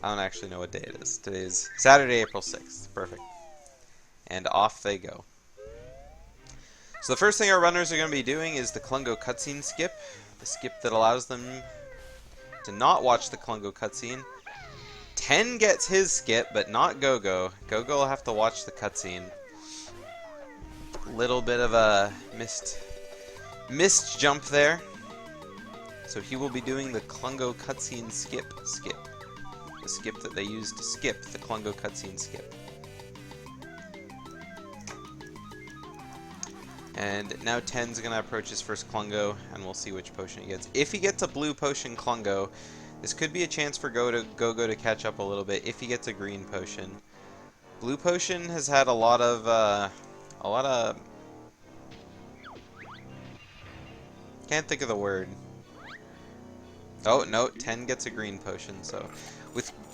I don't actually know what day it is. Today is Saturday, April 6th. Perfect. And off they go. So the first thing our runners are going to be doing is the Klungo cutscene skip. The skip that allows them to not watch the Klungo cutscene. 10 gets his skip, but not Go-Go. Go-Go will have to watch the cutscene. Little bit of a missed jump there. So he will be doing the Klungo cutscene skip. The skip that they use to skip the Klungo cutscene skip. And now 10's going to approach his first Klungo, and we'll see which potion he gets. If he gets a blue potion Klungo, this could be a chance for Go-Go to catch up a little bit if he gets a green potion. Blue potion has had a lot of can't think of the word. Oh, no, 10 gets a green potion, so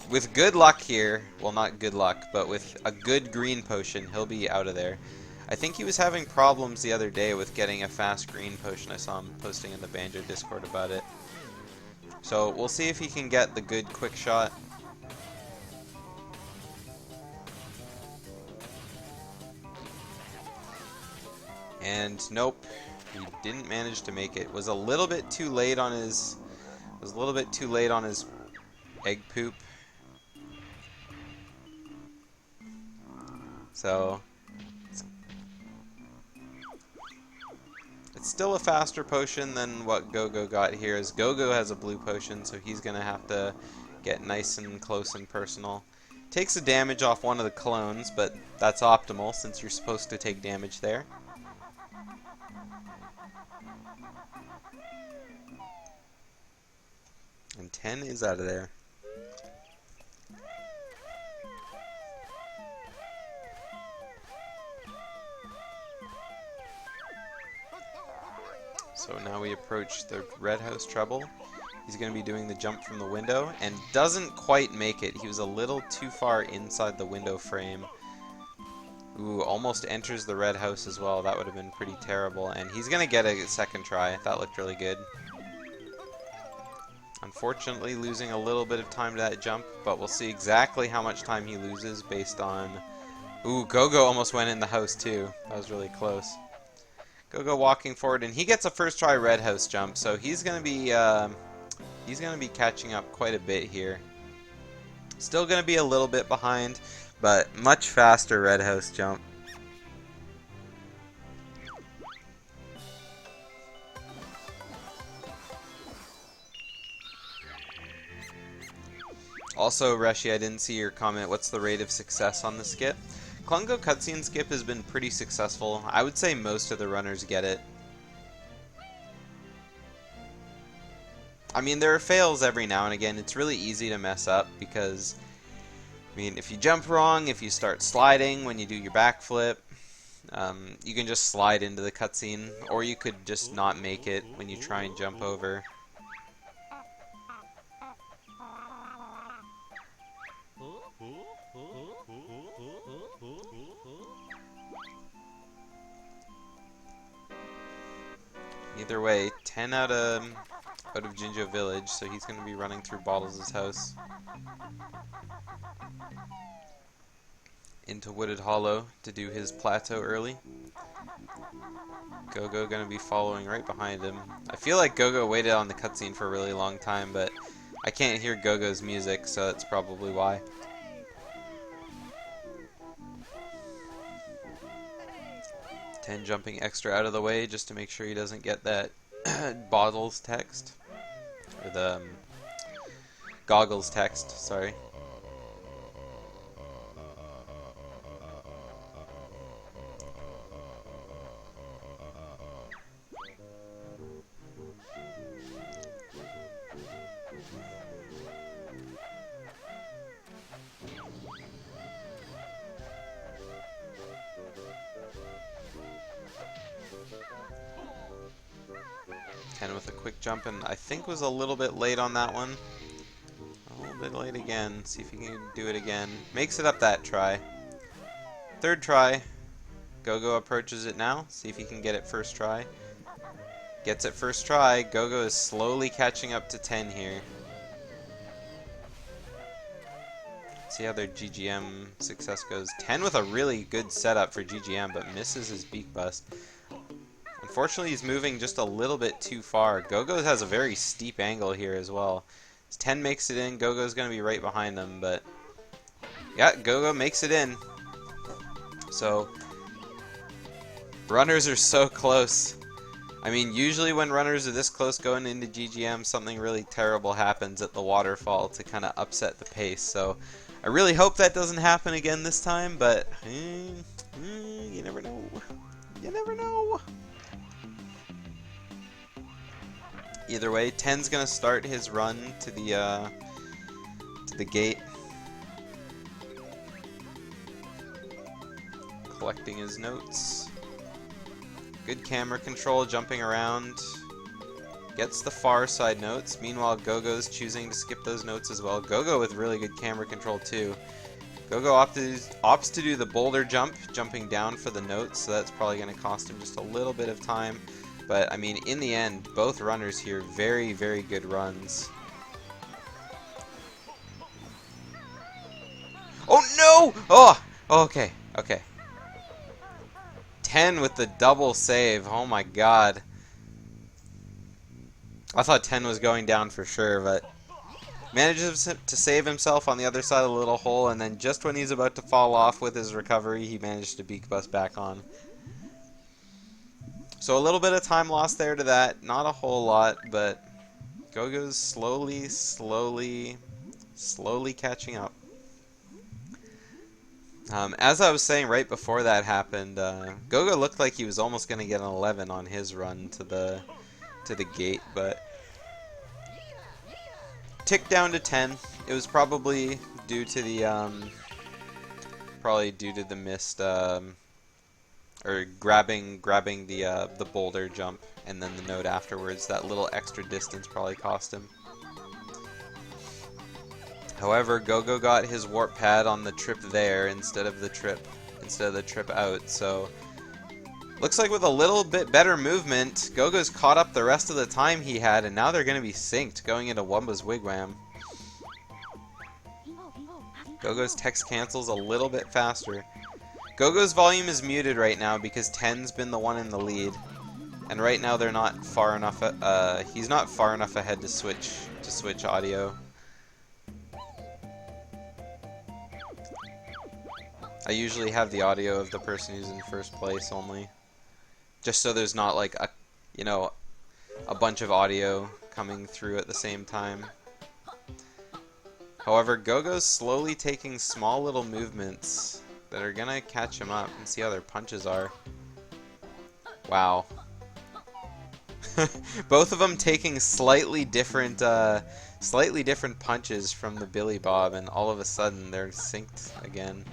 with good luck here, well, not good luck, but with a good green potion, he'll be out of there. I think he was having problems the other day with getting a fast green potion. I saw him posting in the Banjo Discord about it. So we'll see if he can get the good quick shot. And nope, he didn't manage to make it. Was a little bit too late on his egg poop. So it's still a faster potion than what Go-Go got here, as Go-Go has a blue potion, so he's going to have to get nice and close and personal. Takes the damage off one of the clones, but that's optimal since you're supposed to take damage there. And 10 is out of there. So now we approach the red house treble. He's going to be doing the jump from the window and doesn't quite make it. He was a little too far inside the window frame. Ooh, almost enters the red house as well. That would have been pretty terrible. And he's going to get a second try. That looked really good. Unfortunately, losing a little bit of time to that jump, but we'll see exactly how much time he loses based on... Ooh, Go-Go almost went in the house too. That was really close. Go-Go walking forward, and he gets a first try red house jump, so he's gonna be catching up quite a bit here. Still gonna be a little bit behind, but much faster red house jump. Also, Reshi, I didn't see your comment. What's the rate of success on the skip? Klungo cutscene skip has been pretty successful. I would say most of the runners get it. I mean, there are fails every now and again. It's really easy to mess up because, I mean, if you jump wrong, if you start sliding when you do your backflip, you can just slide into the cutscene, or you could just not make it when you try and jump over. Either way, 10 out of Jinjo Village, so he's going to be running through Bottles' house into Wooded Hollow to do his plateau early. Go-Go going to be following right behind him. I feel like Go-Go waited on the cutscene for a really long time, but I can't hear Go-Go's music, so that's probably why. Ten jumping extra out of the way just to make sure he doesn't get that Bottles text. Or the Goggles text, sorry. Ken with a quick jump, and I think was a little bit late on that one. A little bit late again. See if he can do it again. Makes it up that try. Third try. Go-Go approaches it now. See if he can get it first try. Gets it first try. Go-Go is slowly catching up to 10 here. See how their GGM success goes. 10 with a really good setup for GGM, but misses his beak bust. Unfortunately, he's moving just a little bit too far. Go-Go has a very steep angle here as well. As 10 makes it in, Go-Go's going to be right behind him, but yeah, Go-Go makes it in. So, runners are so close. I mean, usually when runners are this close going into GGM, something really terrible happens at the waterfall to kind of upset the pace. So, I really hope that doesn't happen again this time, but you never know. You never know. Either way, 10's gonna start his run to the gate, collecting his notes. Good camera control, jumping around. Gets the far side notes. Meanwhile, Go-Go's choosing to skip those notes as well. Go-Go with really good camera control too. Go-Go opts to do the boulder jump, jumping down for the notes, so that's probably going to cost him just a little bit of time. But, I mean, in the end, both runners here, very, very good runs. Oh, no! Oh! Okay, okay. 10 with the double save. Oh, my God. I thought 10 was going down for sure, but manages to save himself on the other side of the little hole, and then just when he's about to fall off with his recovery, he managed to beak bust back on. So a little bit of time lost there to that. Not a whole lot, but Go-Go's slowly catching up. As I was saying right before that happened, Go-Go looked like he was almost going to get an 11 on his run to the gate, but ticked down to 10. It was probably due to the missed or grabbing the boulder jump and then the note afterwards. That little extra distance probably cost him. However, Go-Go got his warp pad on the trip there instead of the trip out. So looks like with a little bit better movement, Go-Go's caught up the rest of the time he had, and now they're going to be synced going into Wumba's Wigwam. Go-Go's text cancels a little bit faster. Go-Go's volume is muted right now because 10's been the one in the lead, and right now they're not far enough. He's not far enough ahead to switch audio. I usually have the audio of the person who's in first place only, just so there's not like a bunch of audio coming through at the same time. However, Go-Go's slowly taking small little movements that are gonna catch him up, and see how their punches are. Wow. Both of them taking slightly different punches from the Billy Bob, and all of a sudden they're synced again.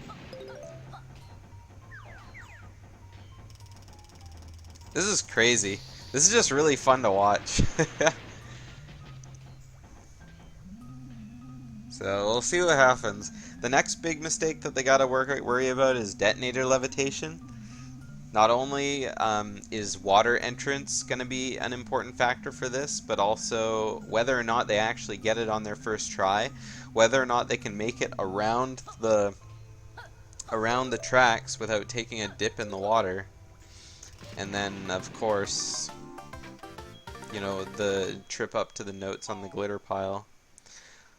This is crazy. This is just really fun to watch. So we'll see what happens. The next big mistake that they gotta worry about is detonator levitation. Not only is water entrance gonna be an important factor for this, but also whether or not they actually get it on their first try, whether or not they can make it around the tracks without taking a dip in the water. And then, of course, the trip up to the notes on the glitter pile.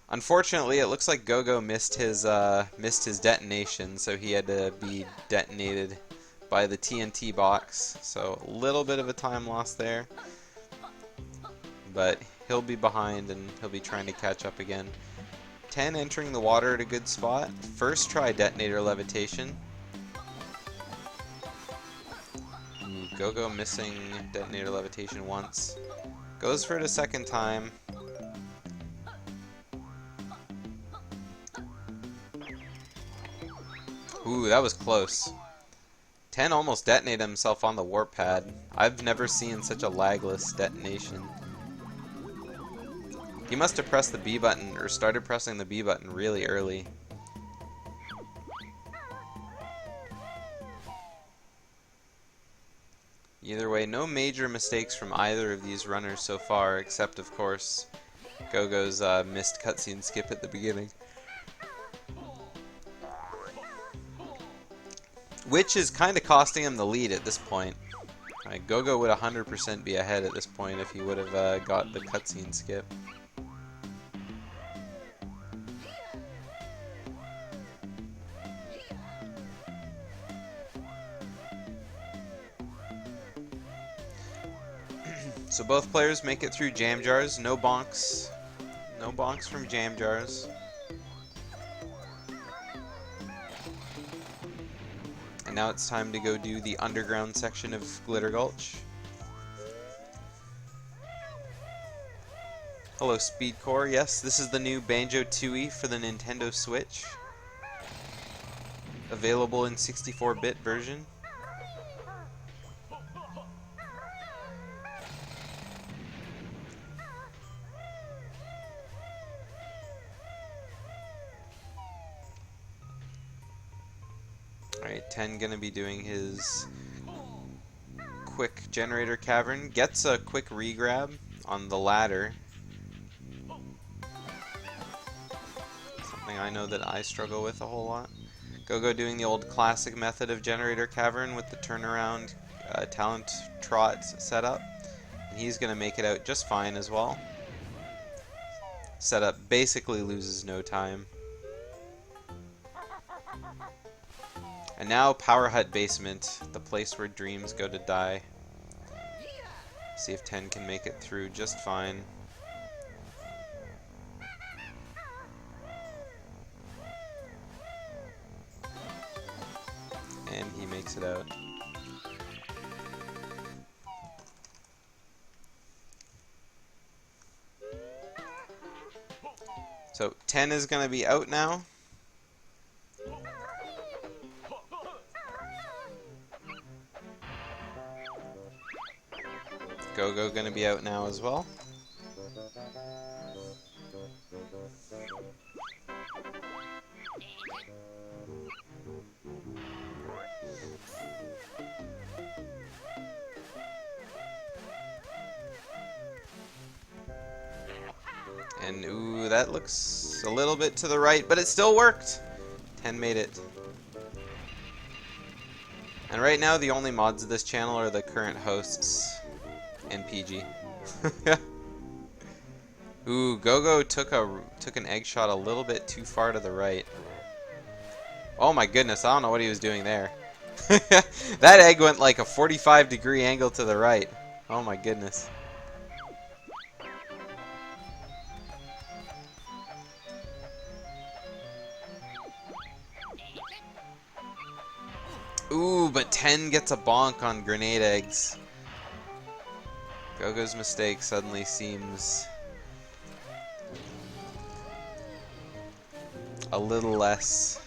Unfortunately, it looks like Go-Go missed his detonation, so he had to be detonated by the TNT box. So a little bit of a time loss there, but he'll be behind and he'll be trying to catch up again. 10 entering the water at a good spot. First try detonator levitation. Go-Go missing detonator levitation once. Goes for it a second time. Ooh, that was close. 10 almost detonated himself on the warp pad. I've never seen such a lagless detonation. He must have pressed the B button, or started pressing the B button really early. Either way, no major mistakes from either of these runners so far, except, of course, Go-Go's missed cutscene skip at the beginning. which is kind of costing him the lead at this point. Go-Go would 100% be ahead at this point if he would have got the cutscene skip. So both players make it through jam jars. No bonks. No bonks from jam jars. And now it's time to go do the underground section of Glitter Gulch. Hello, Speedcore. Yes, this is the new Banjo-Tooie for the Nintendo Switch. Available in 64-bit version. Alright, 10 gonna be doing his quick generator cavern. Gets a quick regrab on the ladder. Something I know that I struggle with a whole lot. Go-Go doing the old classic method of generator cavern with the turnaround talent trot setup. And he's gonna make it out just fine as well. Setup basically loses no time. And now Power Hut Basement, the place where dreams go to die. See if 10 can make it through just fine. And he makes it out. So 10 is going to be out now. Go-Go gonna be out now as well. And ooh, that looks a little bit to the right, but it still worked. 10 made it. And right now the only mods of this channel are the current hosts and PG. Ooh, Go-Go took an egg shot a little bit too far to the right. Oh my goodness, I don't know what he was doing there. That egg went like a 45-degree angle to the right. Oh my goodness. Ooh, but 10 gets a bonk on grenade eggs. Go-Go's mistake suddenly seems a little less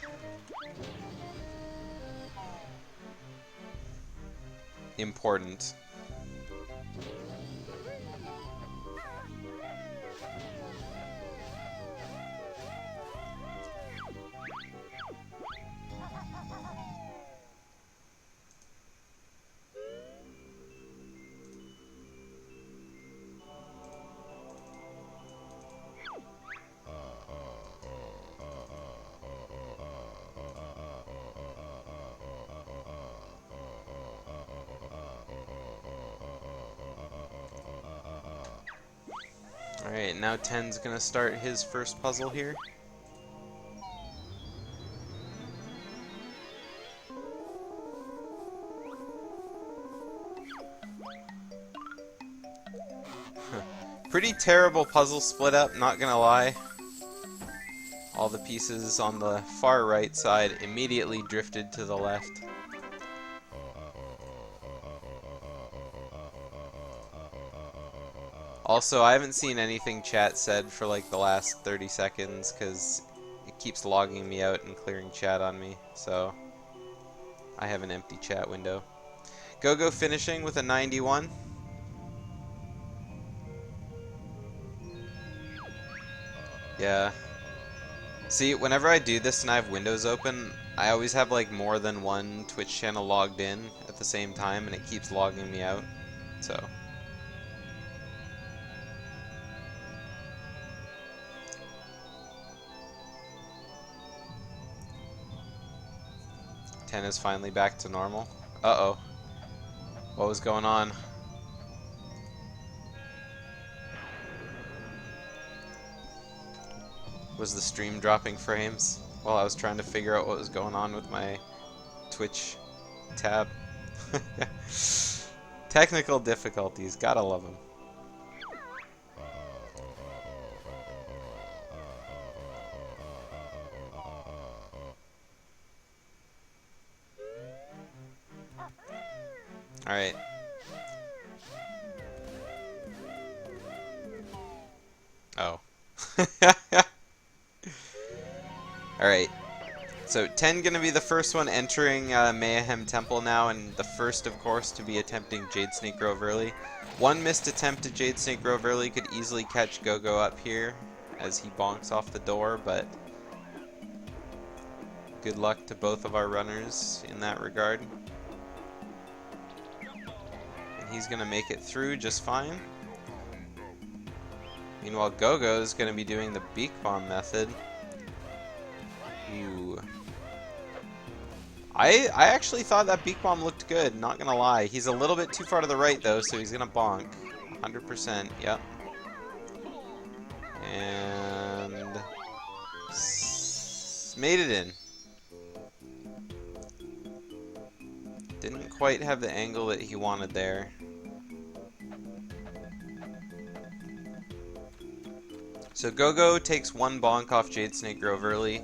important. Alright, now 10's gonna start his first puzzle here. Pretty terrible puzzle split up, not gonna lie. All the pieces on the far right side immediately drifted to the left. Also, I haven't seen anything chat said for like the last 30 seconds because it keeps logging me out and clearing chat on me, so I have an empty chat window. Go-Go finishing with a 91. Yeah. See, whenever I do this and I have windows open, I always have like more than one Twitch channel logged in at the same time and it keeps logging me out, so. 10 is finally back to normal. Uh-oh. What was going on? Was the stream dropping frames while I was trying to figure out what was going on with my Twitch tab? Technical difficulties, gotta love them. Alright. Oh. Alright. So 10 gonna be the first one entering Mayhem Temple now, and the first, of course, to be attempting Jade Snake Grove early. One missed attempt at Jade Snake Grove early could easily catch Go-Go up here as he bonks off the door, but good luck to both of our runners in that regard. And he's gonna make it through just fine. Meanwhile, Go-Go is gonna be doing the Beak Bomb method. Ooh. I actually thought that Beak Bomb looked good, not gonna lie. He's a little bit too far to the right though, so he's gonna bonk. 100%, yep. And made it in. Didn't quite have the angle that he wanted there. So Go-Go takes one bonk off Jade Snake Grove early,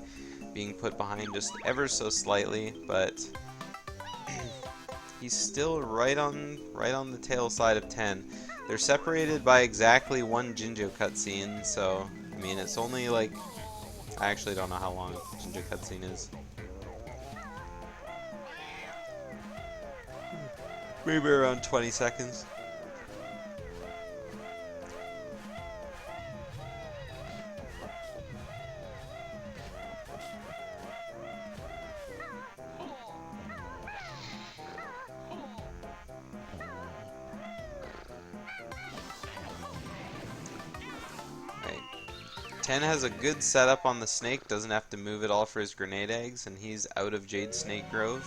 being put behind just ever so slightly, but he's still right on the tail side of 10. They're separated by exactly one Jinjo cutscene, so I mean it's only like, I actually don't know how long Jinjo cutscene is. Maybe around 20 seconds. Right. 10 has a good setup on the snake, doesn't have to move at all for his grenade eggs, and he's out of Jade Snake Grove.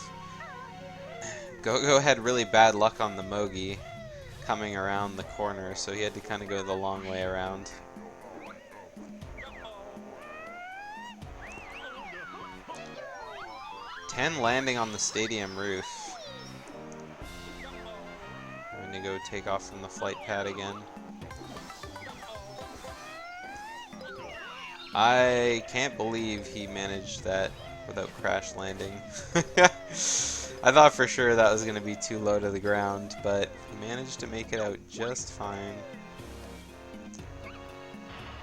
Go-Go had really bad luck on the Mogi coming around the corner, so he had to kind of go the long way around. Ten landing on the stadium roof. I'm going to go take off from the flight pad again. I can't believe he managed that without crash landing. I thought for sure that was going to be too low to the ground, but he managed to make it out just fine.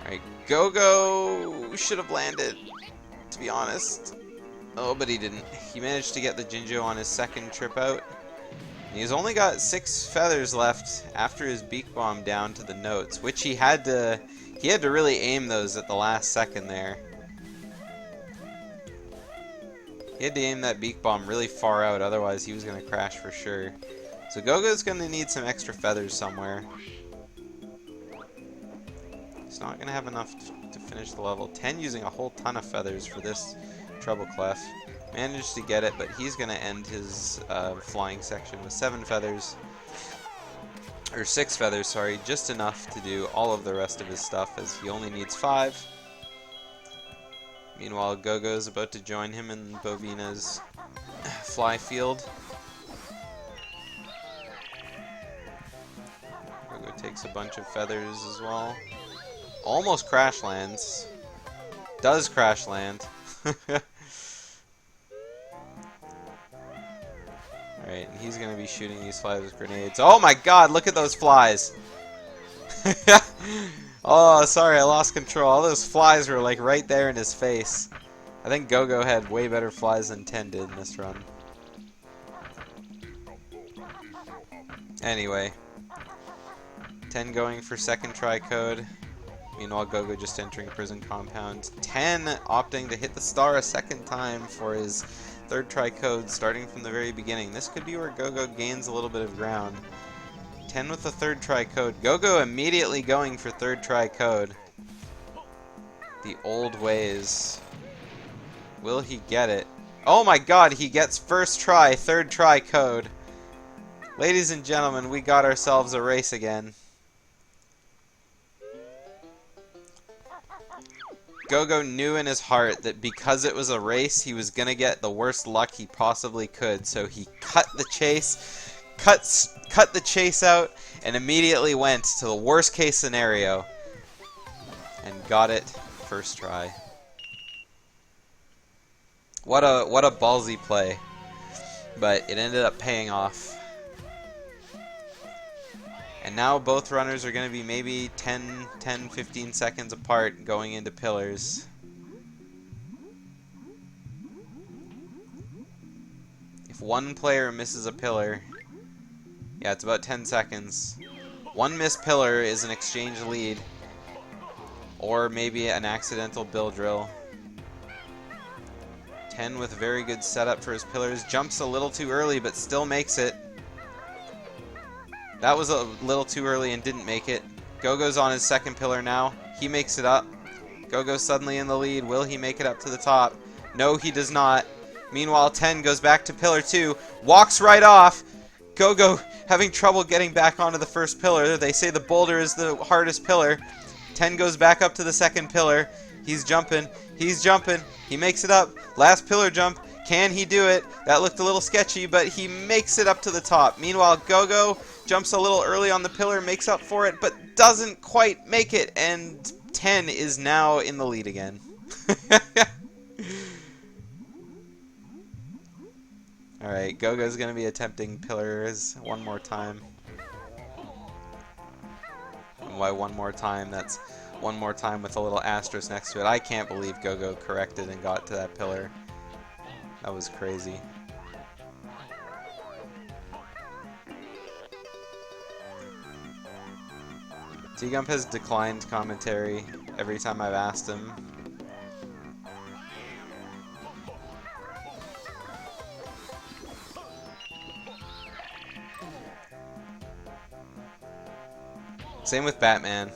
Alright, Go-Go should have landed, to be honest. Oh, but he didn't. He managed to get the Jinjo on his second trip out. And he's only got 6 feathers left after his Beak Bomb down to the notes, which he had to really aim those at the last second there. He had to aim that Beak Bomb really far out, otherwise he was going to crash for sure. So Go-Go's going to need some extra feathers somewhere. He's not going to have enough to finish the level. 10 using a whole ton of feathers for this treble clef. Managed to get it, but he's going to end his flying section with 7 feathers. Or 6 feathers, sorry. Just enough to do all of the rest of his stuff, as he only needs 5. Meanwhile, Go-Go is about to join him in Bovina's fly field. Go-Go takes a bunch of feathers as well. Almost crash lands. Does crash land. Alright, and he's going to be shooting these flies with grenades. Oh my god, look at those flies! Oh, sorry, I lost control. All those flies were like right there in his face. I think Go-Go had way better flies than 10 did in this run. Anyway, 10 going for second try code. Meanwhile, Go-Go just entering prison compound. 10 opting to hit the star a second time for his third try code, starting from the very beginning. This could be where Go-Go gains a little bit of ground. 10 with the third try code. Go-Go immediately going for third try code. The old ways. Will he get it? Oh my god, he gets first try, third try code. Ladies and gentlemen, we got ourselves a race again. Go-Go knew in his heart that because it was a race, he was going to get the worst luck he possibly could, so he cut the chase, cut the chase out, and immediately went to the worst case scenario, and got it first try. What a ballsy play, but it ended up paying off. And now both runners are going to be maybe 10-15 seconds apart going into pillars. If one player misses a pillar, yeah, it's about 10 seconds. One missed pillar is an exchange lead, or maybe an accidental bill drill. 10 with a very good setup for his pillars. Jumps a little too early, but still makes it. That was a little too early and didn't make it. Go-Go's on his second pillar now. He makes it up. Go-Go's suddenly in the lead. Will he make it up to the top? No, he does not. Meanwhile, 10 goes back to pillar 2. Walks right off. Go-Go having trouble getting back onto the first pillar. They say the boulder is the hardest pillar. 10 goes back up to the second pillar. He's jumping. He's jumping. He makes it up. Last pillar jump. Can he do it? That looked a little sketchy, but he makes it up to the top. Meanwhile, Go-Go jumps a little early on the pillar, makes up for it, but doesn't quite make it, and 10 is now in the lead again. Alright, Go-Go's going to be attempting pillars one more time. And why one more time? That's one more time with a little asterisk next to it. I can't believe Go-Go corrected and got to that pillar. That was crazy. T-Gump has declined commentary every time I've asked him. Same with Batman.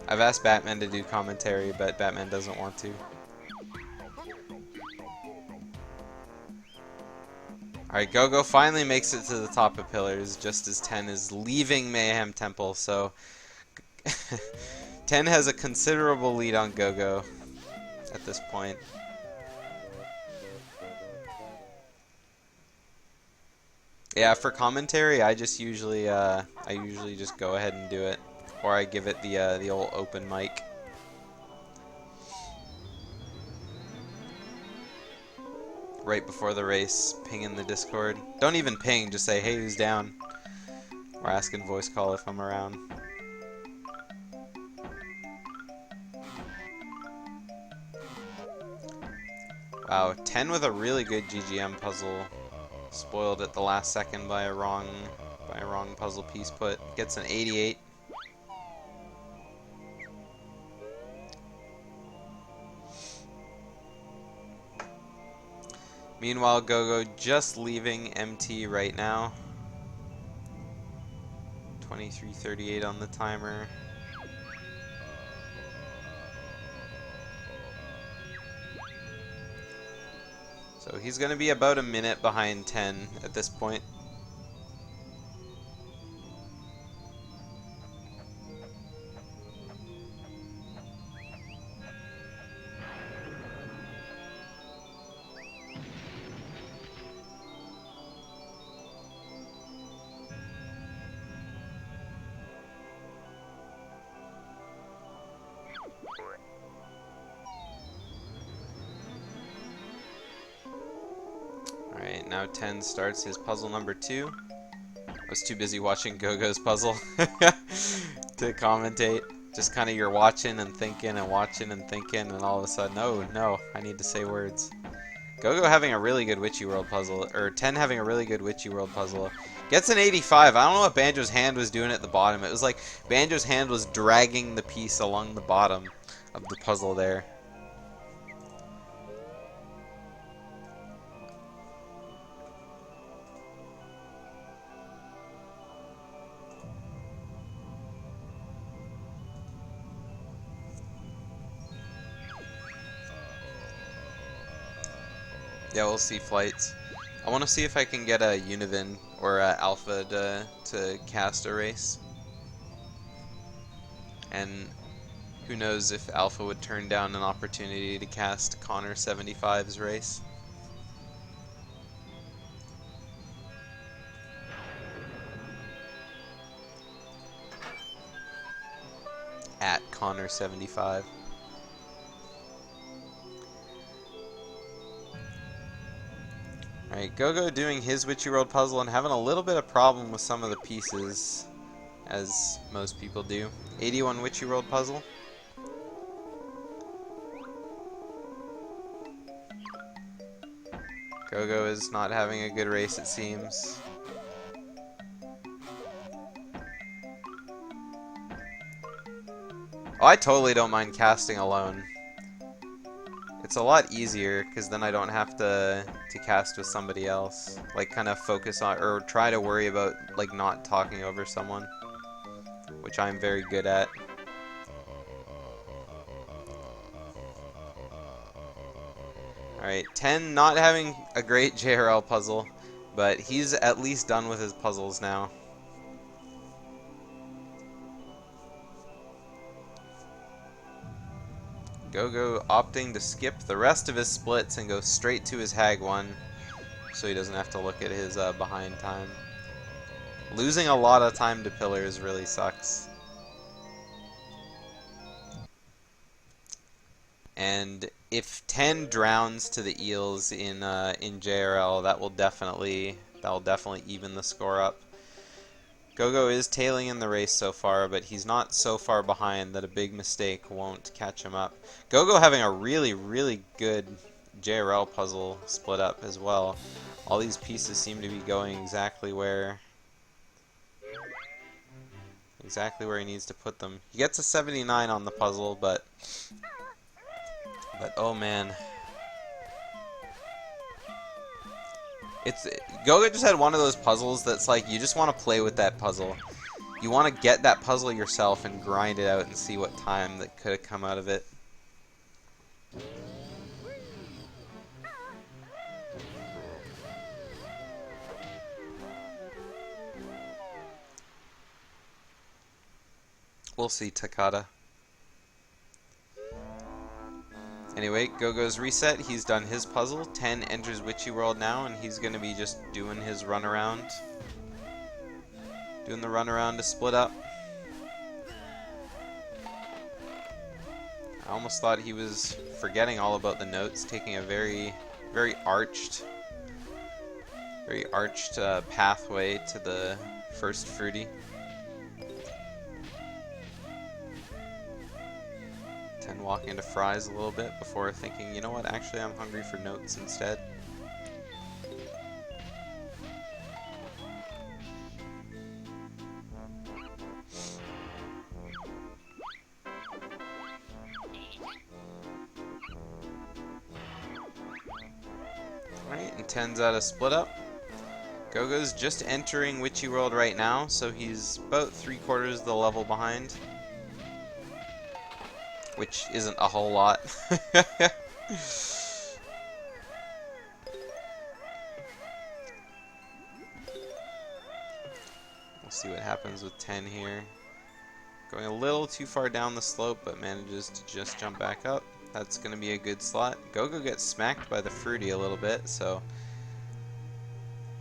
I've asked Batman to do commentary, but Batman doesn't want to. Alright, Go-Go finally makes it to the top of pillars, just as 10 is leaving Mayhem Temple, so 10 has a considerable lead on Go-Go at this point. Yeah, for commentary, I usually just go ahead and do it, or I give it the old open mic. Right before the race, ping in the Discord. Don't even ping, just say, hey, who's down? Or ask in voice call if I'm around. Wow, 10 with a really good GGM puzzle. Spoiled at the last second by a wrong puzzle piece put. Gets an 88. Meanwhile, Go-Go just leaving MT right now. 23:38 on the timer. So he's going to be about a minute behind 10 at this point. Alright, now 10 starts his puzzle number 2. I was too busy watching Go-Go's puzzle to commentate. Just kind of you're watching and thinking and watching and thinking, and all of a sudden, oh no, I need to say words. Go-Go having a really good Witchy World puzzle, or 10 having a really good Witchy World puzzle. Gets an 85. I don't know what Banjo's hand was doing at the bottom. It was like Banjo's hand was dragging the piece along the bottom of the puzzle there. Yeah, we'll see flights. I want to see if I can get a Univin or a Alpha to cast a race. And who knows if Alpha would turn down an opportunity to cast Connor 75's race. At Connor 75. Alright, Go-Go doing his Witchy World puzzle and having a little bit of problem with some of the pieces, as most people do. 81 Witchy World puzzle. Go-Go is not having a good race, it seems. Oh, I totally don't mind casting alone. It's a lot easier, because then I don't have to cast with somebody else. Like, kind of focus on, or try to worry about, like, not talking over someone. Which I'm very good at. Alright, 10 not having a great JRL puzzle, but he's at least done with his puzzles now. Go-Go opting to skip the rest of his splits and go straight to his Hag 1, so he doesn't have to look at his behind time. Losing a lot of time to pillars really sucks. And if 10 drowns to the eels in JRL, that will definitely even the score up. Go-Go is tailing in the race so far, but he's not so far behind that a big mistake won't catch him up. Go-Go having a really, really good JRL puzzle split up as well. All these pieces seem to be going exactly where he needs to put them. He gets a 79 on the puzzle, but oh man. Go-Go just had one of those puzzles that's like, you just want to play with that puzzle. You want to get that puzzle yourself and grind it out and see what time that could have come out of it. We'll see, Takada. Anyway, Go-Go's reset. He's done his puzzle. 10 enters Witchy World now, and he's going to be just doing his runaround. Doing the runaround to split up. I almost thought he was forgetting all about the notes, taking a very arched pathway to the first fruity. 10 walking into fries a little bit before thinking, you know what, actually I'm hungry for notes instead. Alright, and 10's out of split up. Go-Go's just entering Witchy World right now, so he's about 3/4 of the level behind. Which isn't a whole lot. We'll see what happens with 10 here. Going a little too far down the slope, but manages to just jump back up. That's going to be a good slot. Go-Go gets smacked by the fruity a little bit, so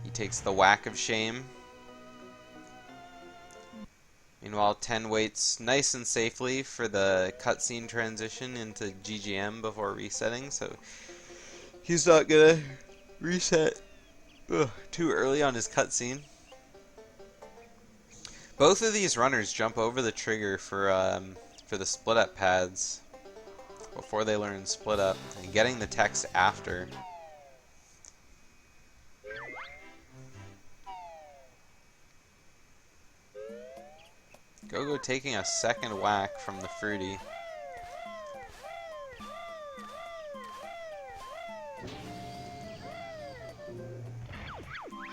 he takes the whack of shame. Meanwhile, 10 waits nice and safely for the cutscene transition into GGM before resetting, so he's not gonna reset too early on his cutscene. Both of these runners jump over the trigger for the split up pads before they learn split up, and getting the text after. Go-Go taking a second whack from the fruity.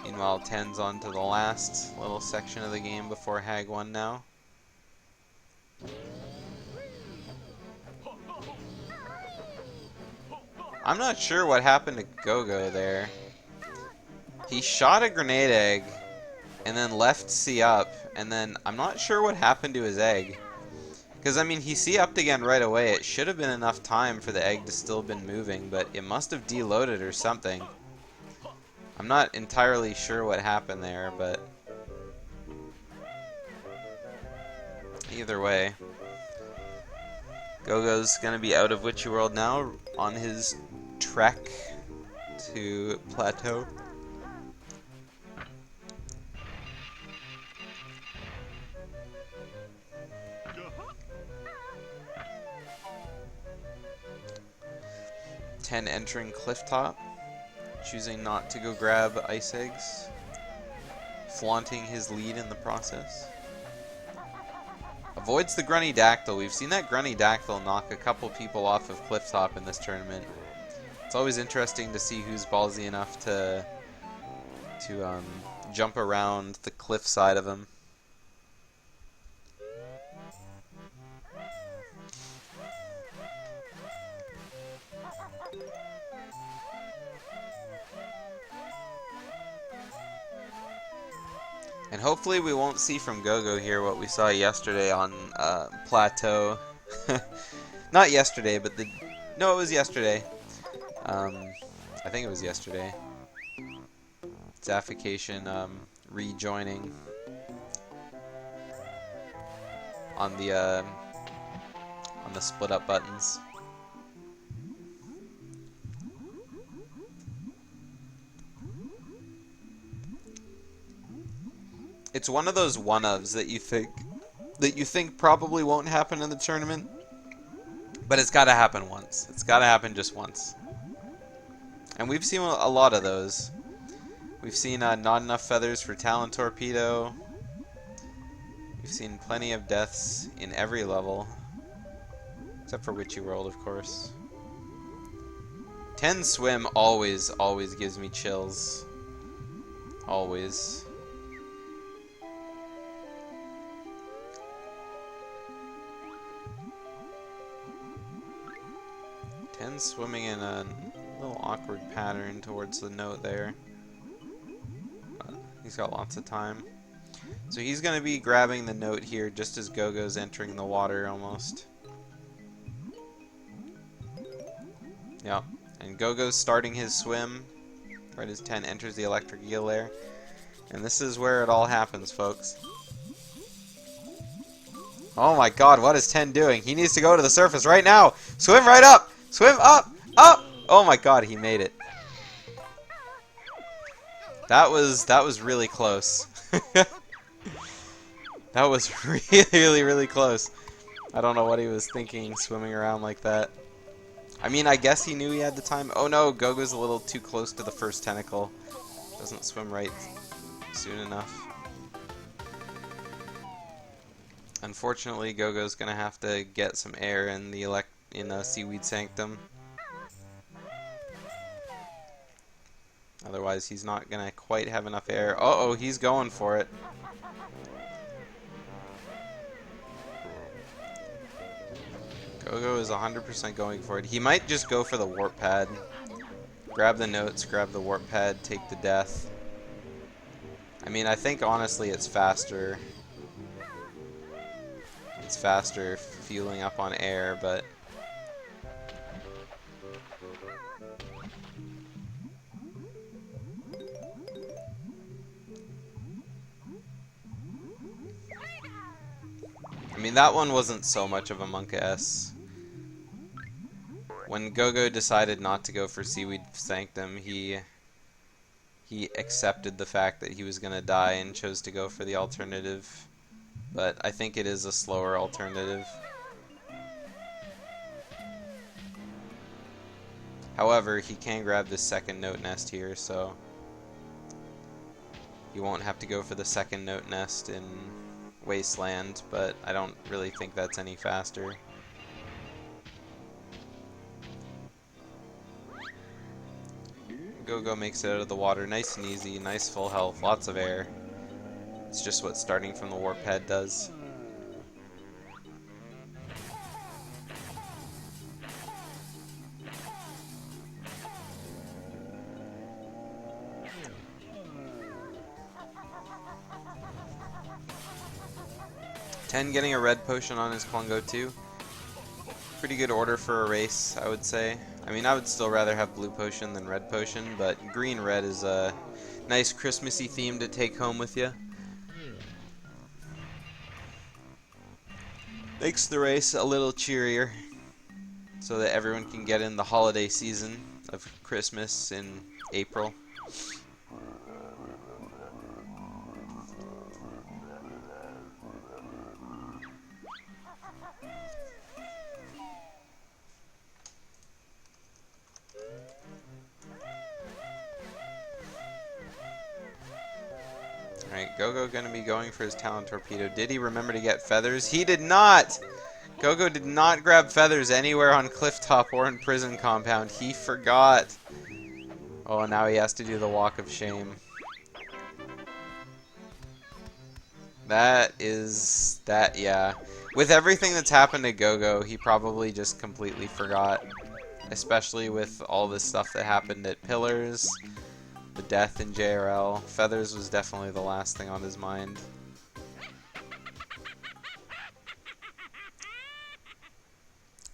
Meanwhile, 10's on to the last little section of the game before Hag 1 now. I'm not sure what happened to Go-Go there. He shot a grenade egg and then left C up, and then I'm not sure what happened to his egg. Because, I mean, he C-upped again right away. It should have been enough time for the egg to still have been moving, but it must have deloaded or something. I'm not entirely sure what happened there, but either way, Go-Go's going to be out of Witchy World now on his trek to Plateau. Ten entering Clifftop, choosing not to go grab ice eggs, flaunting his lead in the process. Avoids the Grunny Dactyl. We've seen that Grunny Dactyl knock a couple people off of Clifftop in this tournament. It's always interesting to see who's ballsy enough to jump around the cliff side of him. And hopefully we won't see from Go-Go here what we saw yesterday on Plateau. Not yesterday, but no, it was yesterday. I think it was yesterday. Zaffication rejoining on the split up buttons. It's one of those one-ofs that you think probably won't happen in the tournament, but it's got to happen once. It's got to happen just once. And we've seen a lot of those. We've seen not enough feathers for Talon Torpedo. We've seen plenty of deaths in every level, except for Witchy World, of course. 10 swim always gives me chills. Always. Swimming in a little awkward pattern towards the note there. He's got lots of time. So he's going to be grabbing the note here just as Go-Go's entering the water almost. Yep. And Go-Go's starting his swim right as 10 enters the electric eel there. And this is where it all happens, folks. Oh my god, what is 10 doing? He needs to go to the surface right now! Swim right up! Swim up! Up! Oh my god, he made it. That was really close. That was really close. I don't know what he was thinking swimming around like that. I mean, I guess he knew he had the time. Oh no, Go-Go's a little too close to the first tentacle. Doesn't swim right soon enough. Unfortunately, Go-Go's gonna have to get some air in the Seaweed Sanctum. Otherwise, he's not gonna quite have enough air. Uh-oh, he's going for it. Go-Go is 100% going for it. He might just go for the warp pad. Grab the notes, grab the warp pad, take the death. I mean, I think honestly it's faster. It's faster fueling up on air, but I mean, that one wasn't so much of a monk-S. When Go-Go decided not to go for Seaweed Sanctum, he accepted the fact that he was going to die and chose to go for the alternative. But I think it is a slower alternative. However, he can grab this second note nest here, so he won't have to go for the second note nest in Wasteland, but I don't really think that's any faster. Go-Go makes it out of the water nice and easy, nice full health, lots of air. It's just what starting from the warp head does. 10 getting a red potion on his Klungo too. Pretty good order for a race, I would say. I mean, I would still rather have blue potion than red potion, but green-red is a nice Christmassy theme to take home with you. Makes the race a little cheerier, so that everyone can get in the holiday season of Christmas in April. Alright, Go-Go gonna be going for his Talon Torpedo. Did he remember to get feathers? He did not! Go-Go did not grab feathers anywhere on Clifftop or in Prison Compound. He forgot. Oh, now he has to do the Walk of Shame. Yeah. With everything that's happened to Go-Go, he probably just completely forgot. Especially with all this stuff that happened at Pillars. The death in JRL. Feathers was definitely the last thing on his mind.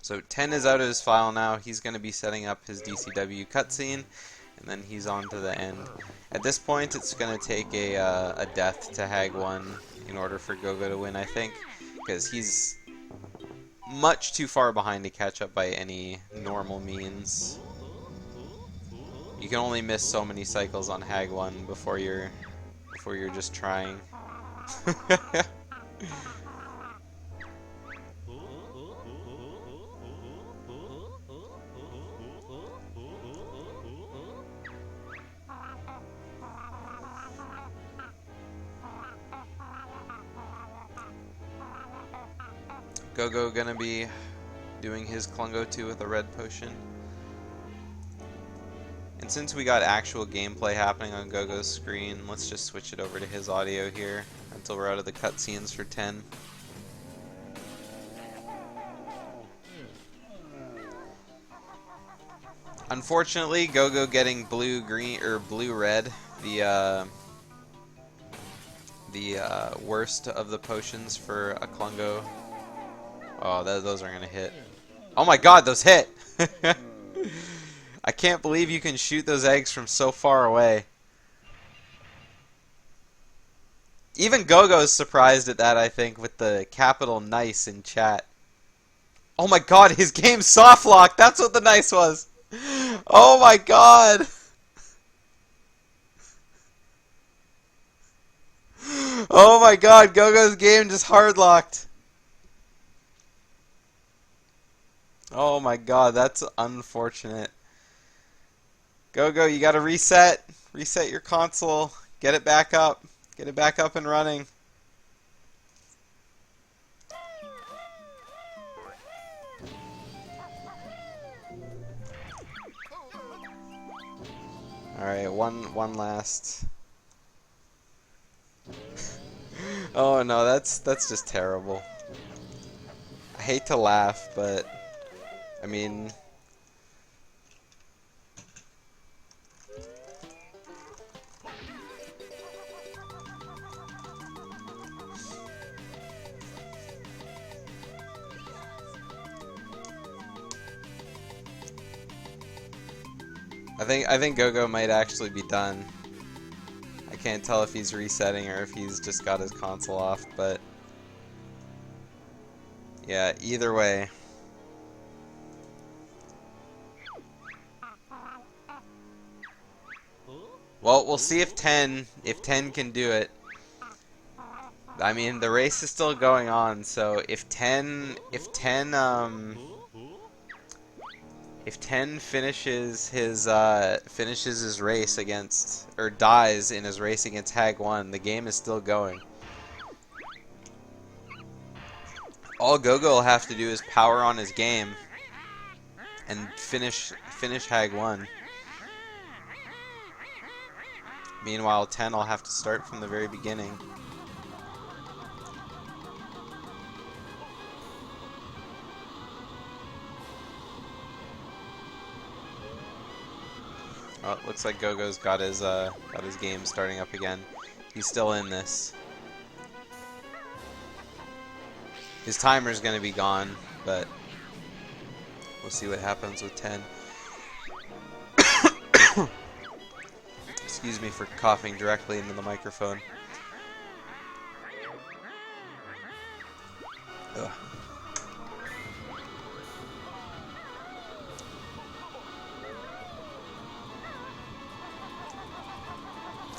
So 10 is out of his file now. He's going to be setting up his DCW cutscene, and then he's on to the end. At this point, it's going to take a death to Hag 1 in order for Go-Go to win, I think, because he's much too far behind to catch up by any normal means. You can only miss so many cycles on Hag 1 before you're just trying. Go-Go gonna be doing his Klungo 2 with a red potion. And since we got actual gameplay happening on Go-Go's screen, let's just switch it over to his audio here until we're out of the cutscenes for 10. Unfortunately, Go-Go getting blue-green or blue-red, the worst of the potions for a Klungo. Oh, those are gonna hit. Oh my God, those hit! I can't believe you can shoot those eggs from so far away. Even Go-Go's surprised at that, I think, with the capital nice in chat. Oh my God, his game's soft locked! That's what the nice was! Oh my God! Oh my God, Go-Go's game just hard locked. Oh my God, that's unfortunate. Go-Go, you gotta reset. Reset your console. Get it back up. Get it back up and running. Alright, one last. Oh no, that's just terrible. I hate to laugh, but I mean, I think Go-Go might actually be done. I can't tell if he's resetting or if he's just got his console off, but yeah, either way. Well, we'll see if 10 can do it. I mean, the race is still going on, so if 10 finishes his race against, or dies in his race against Hag 1, the game is still going. All Go-Go will have to do is power on his game and finish Hag 1. Meanwhile, 10 will have to start from the very beginning. Oh, it looks like Go-Go's got his game starting up again. He's still in this. His timer's going to be gone, but we'll see what happens with 10. Excuse me for coughing directly into the microphone. Ugh.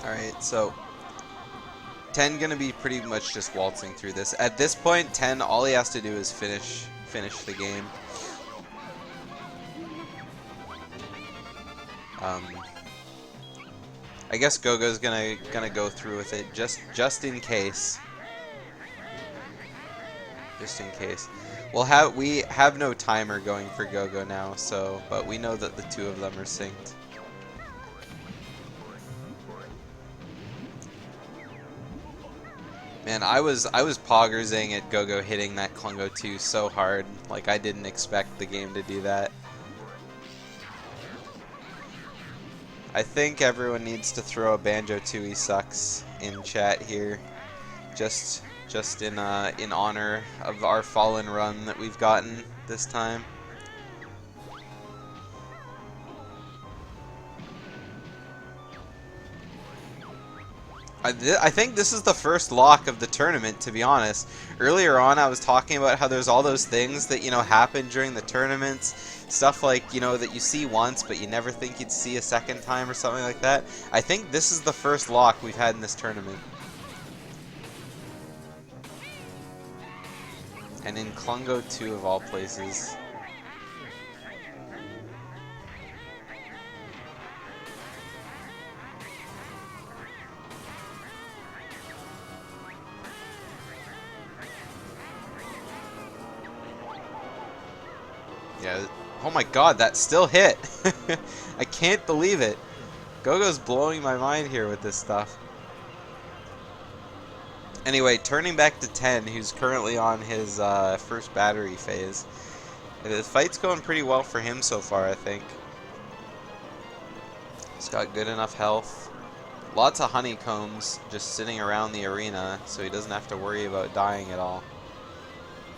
Alright, so 10 gonna be pretty much just waltzing through this. At this point, 10, all he has to do is finish the game. I guess Go-Go's gonna go through with it just in case. Just in case. We have no timer going for Go-Go now, so but we know that the two of them are synced. Man, I was poggersing at Go-Go hitting that Klungo 2 so hard. Like, I didn't expect the game to do that. I think everyone needs to throw a Banjo-Tooie sucks in chat here. Just in honor of our fallen run that we've gotten this time. I think this is the first lock of the tournament, to be honest. Earlier on, I was talking about how there's all those things that, you know, happen during the tournaments. Stuff like, you know, that you see once, but you never think you'd see a second time or something like that. I think this is the first lock we've had in this tournament. And in Klungo 2 of all places. Yeah, oh my god, that still hit! I can't believe it. Go-Go's blowing my mind here with this stuff. Anyway, turning back to 10, who's currently on his first battery phase. The fight's going pretty well for him so far, I think. He's got good enough health. Lots of honeycombs just sitting around the arena, so he doesn't have to worry about dying at all.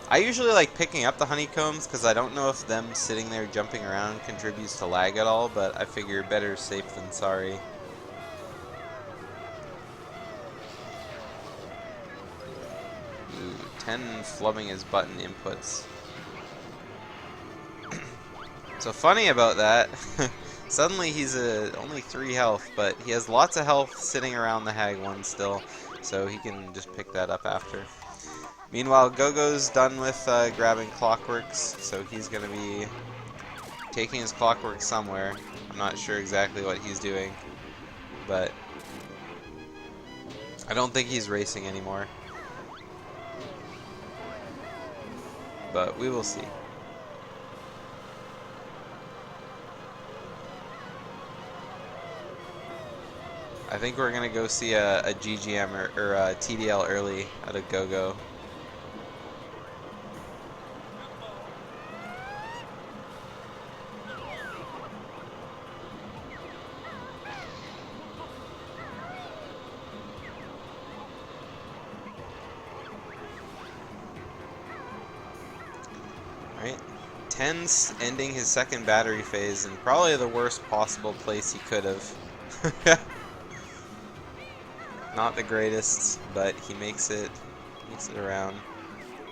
I usually like picking up the honeycombs because I don't know if them sitting there jumping around contributes to lag at all, but I figure better safe than sorry. Ooh, 10 flubbing his button inputs. So funny about that, suddenly he's only 3 health, but he has lots of health sitting around the Hag one still, so he can just pick that up after. Meanwhile, Go-Go's done with grabbing Clockworks, so he's going to be taking his Clockwork somewhere. I'm not sure exactly what he's doing, but I don't think he's racing anymore. But we will see. I think we're going to go see a GGM or a TDL early out of Go-Go. Alright, 10's ending his second battery phase in probably the worst possible place he could have. Not the greatest, but he makes it around.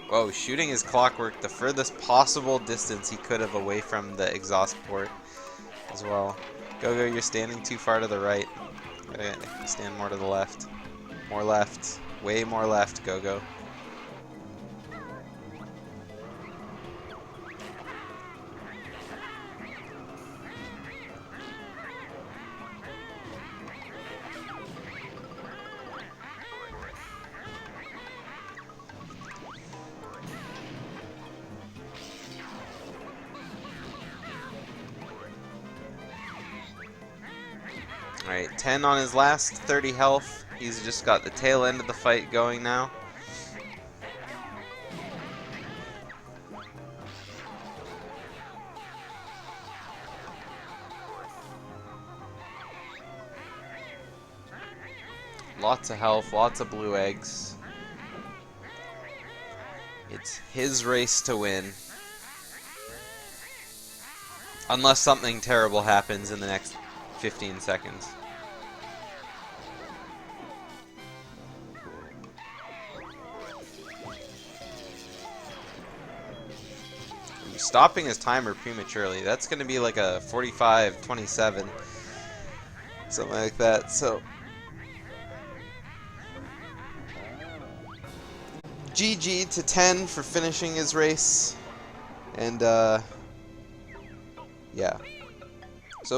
Whoa, shooting his Clockwork the furthest possible distance he could have away from the exhaust port as well. Go-Go, you're standing too far to the right. Gotta stand more to the left. More left. Way more left, Go-Go. Alright, 10 on his last 30 health. He's just got the tail end of the fight going now. Lots of health, lots of blue eggs. It's his race to win. Unless something terrible happens in the next 15 seconds. Stopping his timer prematurely. That's going to be like a 45-27. Something like that. So GG to 10 for finishing his race. And yeah.